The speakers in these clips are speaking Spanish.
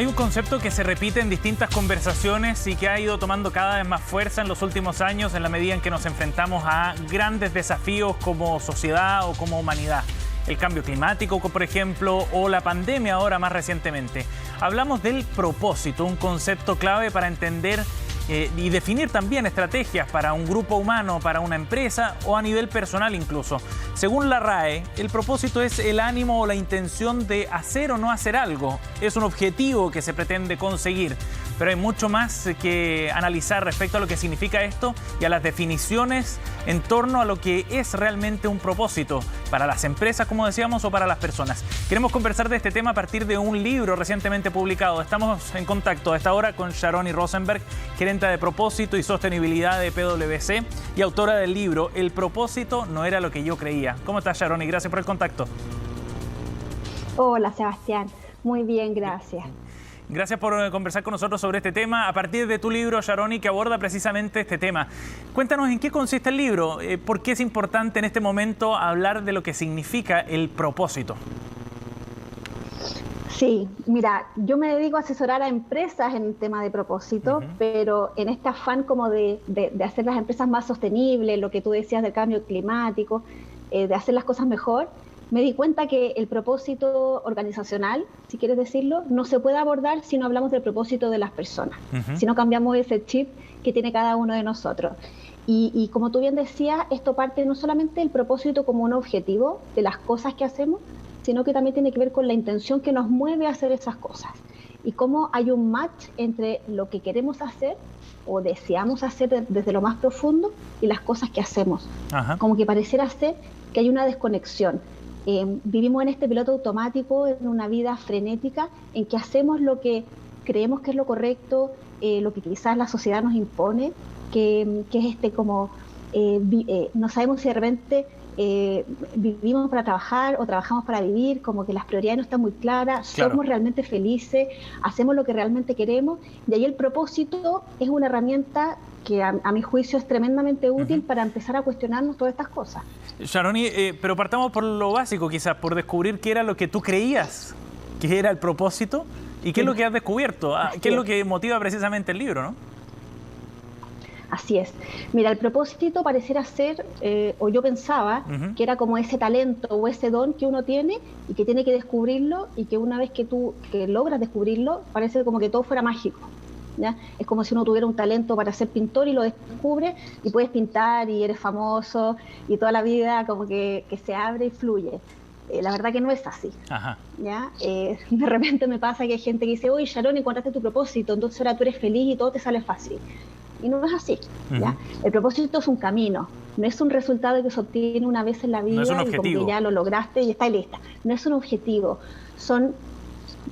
Hay un concepto que se repite en distintas conversaciones y que ha ido tomando cada vez más fuerza en los últimos años en la medida en que nos enfrentamos a grandes desafíos como sociedad o como humanidad. El cambio climático, por ejemplo, o la pandemia ahora más recientemente. Hablamos del propósito, un concepto clave para entender y definir también estrategias para un grupo humano, para una empresa o a nivel personal incluso. Según la RAE, el propósito es el ánimo o la intención de hacer o no hacer algo. Es un objetivo que se pretende conseguir, pero hay mucho más que analizar respecto a lo que significa esto y a las definiciones en torno a lo que es realmente un propósito para las empresas, como decíamos, o para las personas. Queremos conversar de este tema a partir de un libro recientemente publicado. Estamos en contacto a esta hora con Sharoni Rosenberg, gerente de propósito y sostenibilidad de PwC y autora del libro El propósito no era lo que yo creía. ¿Cómo estás, Sharoni? Gracias por el contacto. Hola, Sebastián. Muy bien, gracias. Gracias por conversar con nosotros sobre este tema a partir de tu libro, Sharoni, que aborda precisamente este tema. Cuéntanos en qué consiste el libro, por qué es importante en este momento hablar de lo que significa el propósito. Sí, mira, yo me dedico a asesorar a empresas en el tema de propósito, pero en este afán como de hacer las empresas más sostenibles, lo que tú decías del cambio climático, de hacer las cosas mejor, me di cuenta que el propósito organizacional, si quieres decirlo, no se puede abordar si no hablamos del propósito de las personas, si no cambiamos ese chip que tiene cada uno de nosotros. Y como tú bien decías, esto parte no solamente del propósito como un objetivo de las cosas que hacemos, sino que también tiene que ver con la intención que nos mueve a hacer esas cosas. Y cómo hay un match entre lo que queremos hacer o deseamos hacer desde lo más profundo y las cosas que hacemos. Como que pareciera ser que hay una desconexión. Vivimos en este piloto automático, en una vida frenética, en que hacemos lo que creemos que es lo correcto, lo que quizás la sociedad nos impone, que es no sabemos si de repente vivimos para trabajar o trabajamos para vivir, como que las prioridades no están muy claras, claro. Somos realmente felices, hacemos lo que realmente queremos, y ahí el propósito es una herramienta que a mi juicio es tremendamente útil para empezar a cuestionarnos todas estas cosas. Sharoni, pero partamos por lo básico quizás, por descubrir qué era lo que tú creías que era el propósito y qué es lo que has descubierto, qué es lo que motiva precisamente el libro, ¿no? Así es. Mira, el propósito pareciera ser, o yo pensaba, que era como ese talento o ese don que uno tiene y que tiene que descubrirlo, y que una vez que logras descubrirlo, parece como que todo fuera mágico, ¿ya? Es como si uno tuviera un talento para ser pintor y lo descubre y puedes pintar y eres famoso y toda la vida como que se abre y fluye. La verdad que no es así. ¿Ya? De repente me pasa que hay gente que dice, oye, Sharon, encontraste tu propósito, entonces ahora tú eres feliz y todo te sale fácil. Y no es así, ¿ya? El propósito es un camino, no es un resultado que se obtiene una vez en la vida, no es un y como que ya lo lograste y está lista. No es un objetivo.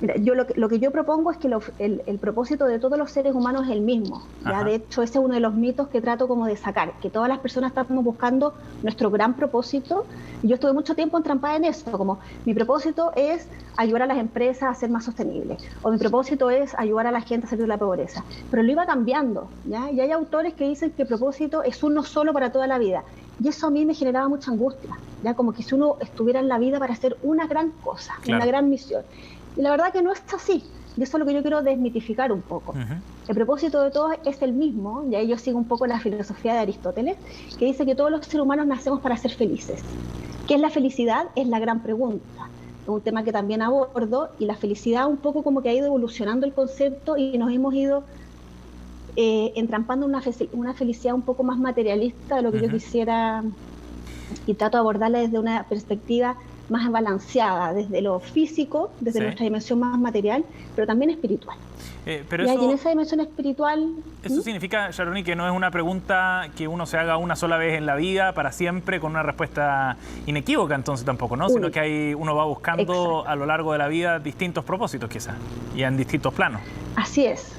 Mira, lo que yo propongo es que el propósito de todos los seres humanos es el mismo, ¿ya? De hecho, ese es uno de los mitos que trato como de sacar, que todas las personas estamos buscando nuestro gran propósito. Y yo estuve mucho tiempo entrampada en eso, como mi propósito es ayudar a las empresas a ser más sostenibles, o mi propósito es ayudar a la gente a salir de la pobreza. Pero lo iba cambiando, ¿ya? Y hay autores que dicen que el propósito es uno solo para toda la vida. Y eso a mí me generaba mucha angustia, ¿ya? Como que si uno estuviera en la vida para hacer una gran cosa, una gran misión. Y la verdad que no es así, y eso es lo que yo quiero desmitificar un poco. El propósito de todos es el mismo, y ahí yo sigo un poco la filosofía de Aristóteles, que dice que todos los seres humanos nacemos para ser felices. ¿Qué es la felicidad? Es la gran pregunta. Es un tema que también abordo, y la felicidad un poco como que ha ido evolucionando el concepto y nos hemos ido entrampando una felicidad un poco más materialista de lo que yo quisiera, y trato de abordarla desde una perspectiva más balanceada, desde lo físico, desde nuestra dimensión más material, pero también espiritual. Pero y en esa dimensión espiritual... ¿Eso significa, Sharoni, que no es una pregunta que uno se haga una sola vez en la vida, para siempre, con una respuesta inequívoca entonces tampoco, ¿no? Sino que uno va buscando a lo largo de la vida distintos propósitos quizás, y en distintos planos. Así es.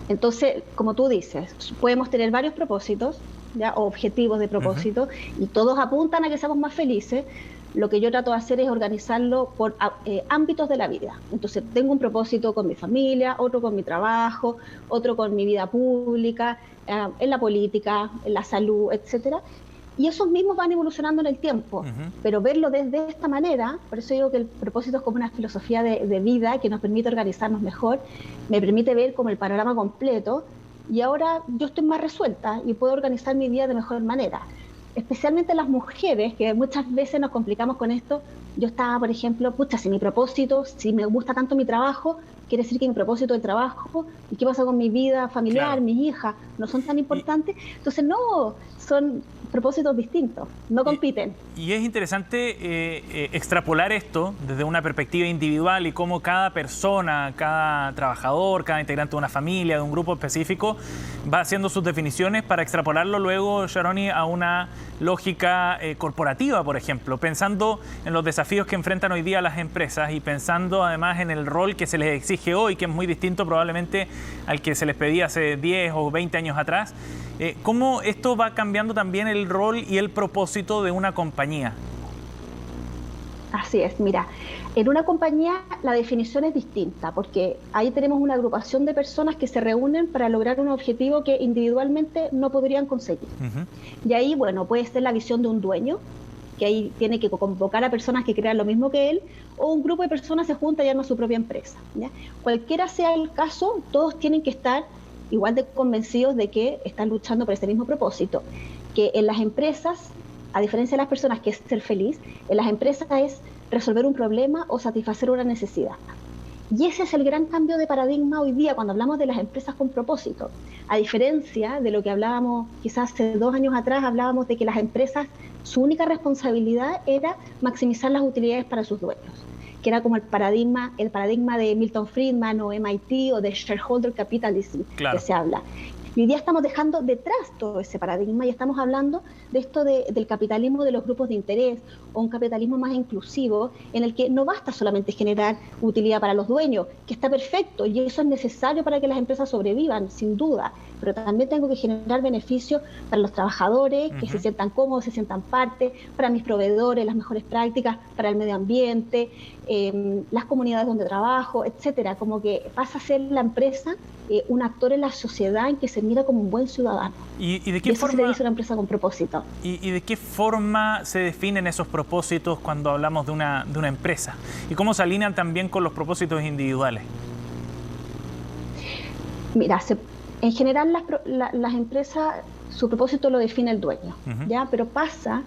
Entonces, como tú dices, podemos tener varios propósitos, ¿ya? O objetivos de propósito, y todos apuntan a que seamos más felices. Lo que yo trato de hacer es organizarlo por ámbitos de la vida. Entonces, tengo un propósito con mi familia, otro con mi trabajo, otro con mi vida pública, en la política, en la salud, etcétera. Y esos mismos van evolucionando en el tiempo, pero verlo desde esta manera, por eso digo que el propósito es como una filosofía de vida que nos permite organizarnos mejor, me permite ver como el panorama completo, y ahora yo estoy más resuelta y puedo organizar mi vida de mejor manera. Especialmente las mujeres, que muchas veces nos complicamos con esto. Yo estaba, por ejemplo, pucha, si mi propósito, si me gusta tanto mi trabajo, quiere decir que mi propósito del trabajo, ¿y qué pasa con mi vida familiar, claro, mis hijas? ¿No son tan importantes? Entonces, no, son propósitos distintos, no compiten. Y es interesante extrapolar esto desde una perspectiva individual y cómo cada persona, cada trabajador, cada integrante de una familia, de un grupo específico, va haciendo sus definiciones para extrapolarlo luego, Sharoni, a una lógica corporativa, por ejemplo, pensando en los desafíos que enfrentan hoy día las empresas y pensando además en el rol que se les exige hoy, que es muy distinto probablemente al que se les pedía hace 10 o 20 años atrás. ¿Cómo esto va cambiando también el rol y el propósito de una compañía? Así es, mira, en una compañía la definición es distinta, porque ahí tenemos una agrupación de personas que se reúnen para lograr un objetivo que individualmente no podrían conseguir. Y ahí, bueno, puede ser la visión de un dueño, que ahí tiene que convocar a personas que crean lo mismo que él, o un grupo de personas se junta y arma su propia empresa, ¿ya? Cualquiera sea el caso, todos tienen que estar igual de convencidos de que están luchando por ese mismo propósito, que en las empresas, a diferencia de las personas, que es ser feliz, en las empresas es resolver un problema o satisfacer una necesidad. Y ese es el gran cambio de paradigma hoy día cuando hablamos de las empresas con propósito. A diferencia de lo que hablábamos quizás hace 2 años atrás, hablábamos de que las empresas, su única responsabilidad era maximizar las utilidades para sus dueños, que era como el paradigma de Milton Friedman o MIT o de shareholder capitalism, claro, que se habla. Y hoy día estamos dejando detrás todo ese paradigma y estamos hablando de esto del capitalismo de los grupos de interés o un capitalismo más inclusivo en el que no basta solamente generar utilidad para los dueños, que está perfecto y eso es necesario para que las empresas sobrevivan, sin duda, pero también tengo que generar beneficios para los trabajadores, que se sientan cómodos, se sientan parte, para mis proveedores, las mejores prácticas, para el medio ambiente, las comunidades donde trabajo, etcétera. Como que pasa a ser la empresa un actor en la sociedad en que se mira como un buen ciudadano. ¿Y de qué forma se le dice una empresa con propósito? ¿Y de qué forma se definen esos propósitos cuando hablamos de una empresa? ¿Y cómo se alinean también con los propósitos individuales? Mira, en general las empresas, su propósito lo define el dueño, ¿ya? Pero pasa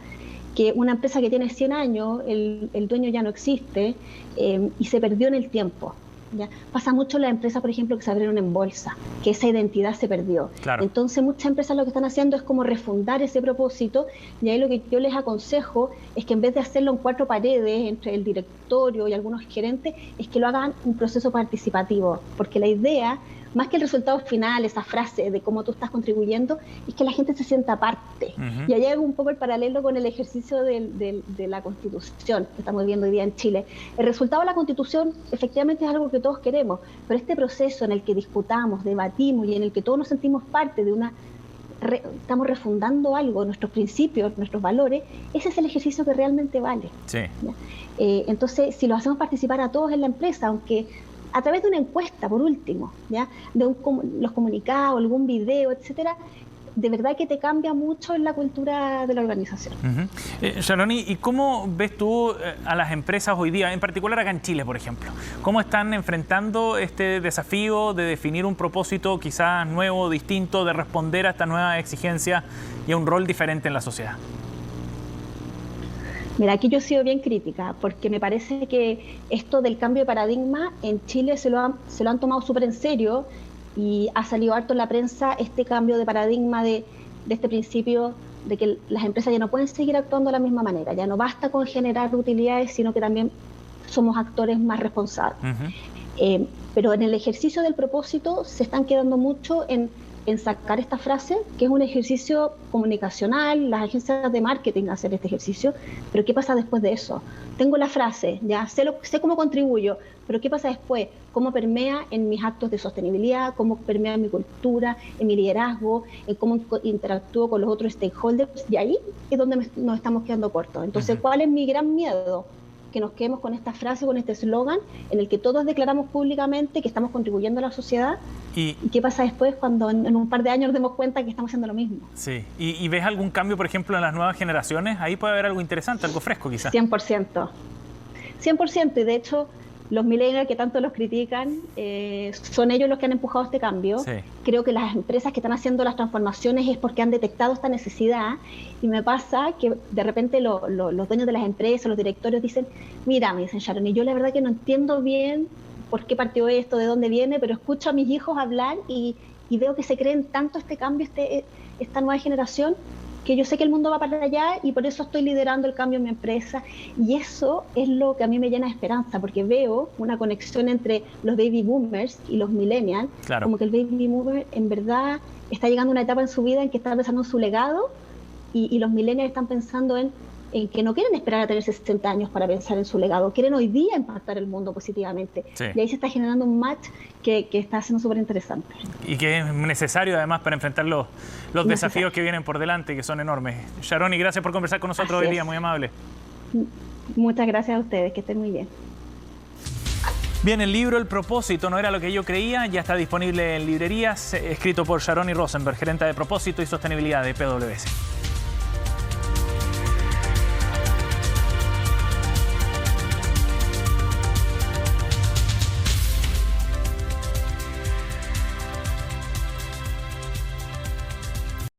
que una empresa que tiene 100 años, el dueño ya no existe y se perdió en el tiempo. ¿Ya? Pasa mucho en las empresas, por ejemplo, que se abrieron en bolsa, que esa identidad se perdió. Claro. Entonces muchas empresas lo que están haciendo es como refundar ese propósito y ahí lo que yo les aconsejo es que en vez de hacerlo en 4 paredes entre el directorio y algunos gerentes, es que lo hagan un proceso participativo, porque la idea, más que el resultado final, esa frase de cómo tú estás contribuyendo, es que la gente se sienta parte. Y ahí hago un poco el paralelo con el ejercicio de la Constitución que estamos viviendo hoy día en Chile. El resultado de la Constitución efectivamente es algo que todos queremos, pero este proceso en el que discutamos, debatimos y en el que todos nos sentimos parte de estamos refundando algo, nuestros principios, nuestros valores, ese es el ejercicio que realmente vale. Sí. Entonces, si lo hacemos participar a todos en la empresa, aunque a través de una encuesta, por último, ¿ya? Los comunicados, algún video, etcétera, de verdad que te cambia mucho en la cultura de la organización. Sharoni, ¿y cómo ves tú a las empresas hoy día, en particular acá en Chile, por ejemplo? ¿Cómo están enfrentando este desafío de definir un propósito quizás nuevo, distinto, de responder a esta nueva exigencia y a un rol diferente en la sociedad? Mira, aquí yo he sido bien crítica, porque me parece que esto del cambio de paradigma en Chile se lo han tomado súper en serio y ha salido harto en la prensa este cambio de paradigma de este principio de que las empresas ya no pueden seguir actuando de la misma manera, ya no basta con generar utilidades, sino que también somos actores más responsables. Pero en el ejercicio del propósito se están quedando mucho en sacar esta frase, que es un ejercicio comunicacional, las agencias de marketing hacen este ejercicio, pero ¿qué pasa después de eso? Tengo la frase, ya sé cómo contribuyo, pero ¿qué pasa después? ¿Cómo permea en mis actos de sostenibilidad? ¿Cómo permea en mi cultura, en mi liderazgo, en cómo interactúo con los otros stakeholders? Y ahí es donde nos estamos quedando cortos. Entonces, ¿cuál es mi gran miedo? que nos quedemos con esta frase, con este eslogan, en el que todos declaramos públicamente que estamos contribuyendo a la sociedad. ¿Y qué pasa después cuando en un par de años nos demos cuenta que estamos haciendo lo mismo? Sí. ¿Y ves algún cambio, por ejemplo, en las nuevas generaciones? Ahí puede haber algo interesante, algo fresco quizás. 100%. 100%. Y de hecho, los millennials que tanto los critican, son ellos los que han empujado este cambio. Sí. Creo que las empresas que están haciendo las transformaciones es porque han detectado esta necesidad. Y me pasa que de repente los dueños de las empresas, los directorios dicen, mira, me dicen, Sharon, y yo la verdad que no entiendo bien por qué partió esto, de dónde viene, pero escucho a mis hijos hablar y veo que se creen tanto este cambio, esta nueva generación, que yo sé que el mundo va para allá y por eso estoy liderando el cambio en mi empresa. Y eso es lo que a mí me llena de esperanza, porque veo una conexión entre los baby boomers y los millennials. Claro. Como que el baby boomer en verdad está llegando a una etapa en su vida en que está pensando en su legado y los millennials están pensando en que no quieren esperar a tener 60 años para pensar en su legado, quieren hoy día impactar el mundo positivamente. Sí. Y ahí se está generando un match que está siendo súper interesante. Y que es necesario además para enfrentar los desafíos que vienen por delante, que son enormes. Sharon, y gracias por conversar con nosotros hoy día, muy amable. Muchas gracias a ustedes, que estén muy bien. Bien, el libro El propósito no era lo que yo creía ya está disponible en librerías, escrito por Sharon Rosenberg, gerente de propósito y sostenibilidad de PwC.